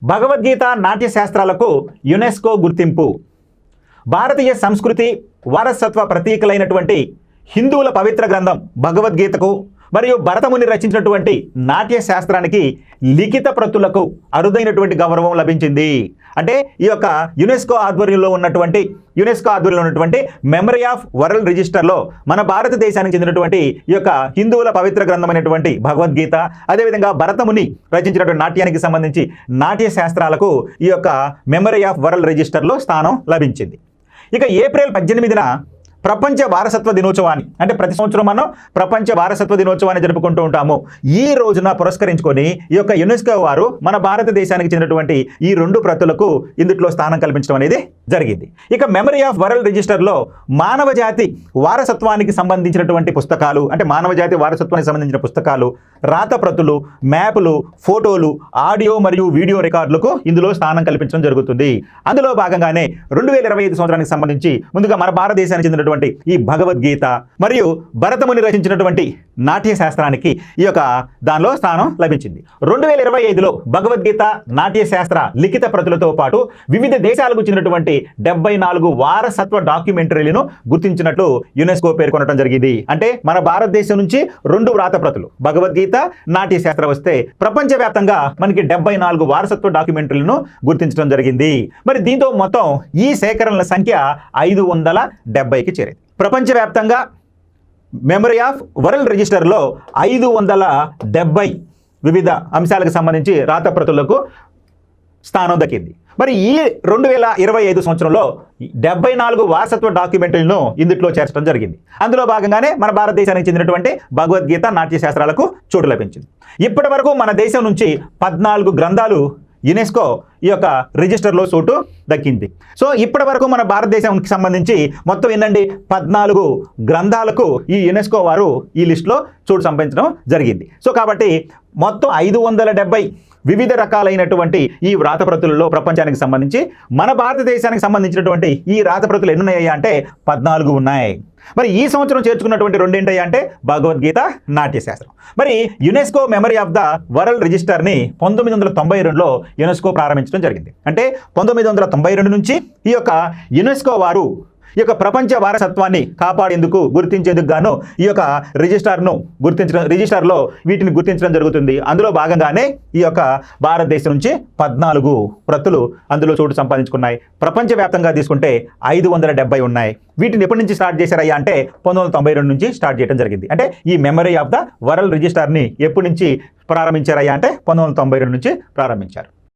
భగవద్గీత నాట్య శాస్త్రాలకు యునెస్కో గుర్తింపు. భారతీయ సంస్కృతి వారసత్వ ప్రతీకలైనటువంటి హిందువుల పవిత్ర గ్రంథం భగవద్గీతకు మరియు భరతముని రచించినటువంటి నాట్య శాస్త్రానికి లిఖిత ప్రతులకు అరుదైనటువంటి గౌరవం లభించింది. అంటే ఈ యొక్క యునెస్కో ఆధ్వర్యంలో ఉన్నటువంటి మెమరీ ఆఫ్ వరల్డ్ రిజిస్టర్లో మన భారతదేశానికి చెందినటువంటి ఈ యొక్క హిందువుల పవిత్ర గ్రంథమైనటువంటి భగవద్గీత, అదేవిధంగా భరతముని రచించినటువంటి నాట్యానికి సంబంధించి నాట్య శాస్త్రాలకు ఈ యొక్క మెమరీ ఆఫ్ వరల్డ్ రిజిస్టర్లో స్థానం లభించింది. ఇక ఏప్రిల్ 18న ప్రపంచ వారసత్వ దినోత్సవాన్ని, అంటే ప్రతి సంవత్సరం మనం ప్రపంచ వారసత్వ దినోత్సవాన్ని జరుపుకుంటూ ఉంటాము. ఈ రోజున పురస్కరించుకొని ఈ యొక్క యునెస్కో వారు మన భారతదేశానికి చెందినటువంటి ఈ 2 ప్రతులకు ఇందులో స్థానం కల్పించడం అనేది జరిగింది. ఇక మెమరీ ఆఫ్ వరల్డ్ రిజిస్టర్లో మానవ జాతి వారసత్వానికి సంబంధించినటువంటి పుస్తకాలు, అంటే మానవ జాతి వారసత్వానికి సంబంధించిన పుస్తకాలు, రాత ప్రతులు, మ్యాపులు, ఫోటోలు, ఆడియో మరియు వీడియో రికార్డులకు ఇందులో స్థానం కల్పించడం జరుగుతుంది. అందులో భాగంగానే 2025 సంవత్సరానికి సంబంధించి ముందుగా మన భారతదేశానికి చెందినటువంటి ఈ భగవద్గీత మరియు భరతముని రచించినటువంటి నాట్య శాస్త్రానికి ఈ యొక్క దానిలో స్థానం లభించింది. 2025లో భగవద్గీత నాట్య శాస్త్ర లిఖిత ప్రతులతో పాటు వివిధ దేశాలకు చెందినటువంటి 74 వారసత్వ డాక్యుమెంటరీలను గుర్తించినట్లు యునెస్కో పేర్కొనడం జరిగింది. అంటే మన భారతదేశం నుంచి 2 వ్రాత ప్రతులు భగవద్గీత, నాట్య శాస్త్రం వస్తే ప్రపంచవ్యాప్తంగా మనకి 74 వారసత్వ డాక్యుమెంటరీలను గుర్తించడం జరిగింది. మరి దీంతో మొత్తం ఈ సేకరణల సంఖ్య 570కి చేరింది. ప్రపంచవ్యాప్తంగా మెమరీ ఆఫ్ వరల్డ్ రిజిస్టర్లో 570 వివిధ అంశాలకు సంబంధించి రాతప్రతులకు స్థానం దక్కింది. మరి ఈ 2025 సంవత్సరంలో 74 వారసత్వ డాక్యుమెంటరీలను ఇందులో చేర్చడం జరిగింది. అందులో భాగంగానే మన భారతదేశానికి చెందినటువంటి భగవద్గీత నాట్య శాస్త్రాలకు చోటు లభించింది. ఇప్పటి వరకు మన దేశం నుంచి 14 గ్రంథాలు యునెస్కో ఈ యొక్క రిజిస్టర్లో చోటు దక్కింది. సో ఇప్పటి వరకు మన భారతదేశానికి సంబంధించి మొత్తం ఏంటండి 14 గ్రంథాలకు ఈ యునెస్కో వారు ఈ లిస్టులో చోటు సంపాదించడం జరిగింది. సో కాబట్టి మొత్తం 570 వివిధ రకాలైనటువంటి ఈ వ్రాతప్రతులలో ప్రపంచానికి సంబంధించి మన భారతదేశానికి సంబంధించినటువంటి ఈ వ్రాతప్రతులు ఎన్ని ఉన్నాయా అంటే 14 ఉన్నాయి. మరి ఈ సంవత్సరం చేర్చుకున్నటువంటి 2 ఏంటయ్యా అంటే భగవద్గీత, నాట్య శాస్త్రం. మరి UNESCO memory of the world రిజిస్టర్ని 1992లో యునెస్కో ప్రారంభించడం జరిగింది. అంటే 1992 నుంచి ఈ యొక్క యునెస్కో వారు ఈ యొక్క ప్రపంచ వారసత్వాన్ని కాపాడేందుకు, గుర్తించేందుకు గాను ఈ యొక్క రిజిస్టర్లో వీటిని గుర్తించడం జరుగుతుంది. అందులో భాగంగానే ఈ యొక్క భారతదేశం నుంచి 14 ప్రతులు అందులో చోటు సంపాదించుకున్నాయి. ప్రపంచవ్యాప్తంగా తీసుకుంటే 570 ఉన్నాయి. వీటిని ఎప్పటి నుంచి స్టార్ట్ చేశారయ్యా అంటే 1992 నుంచి స్టార్ట్ చేయడం జరిగింది. అంటే ఈ మెమరీ ఆఫ్ ద వరల్డ్ రిజిస్టర్ని ఎప్పటి నుంచి ప్రారంభించారయ్యా అంటే 1992 నుంచి ప్రారంభించారు.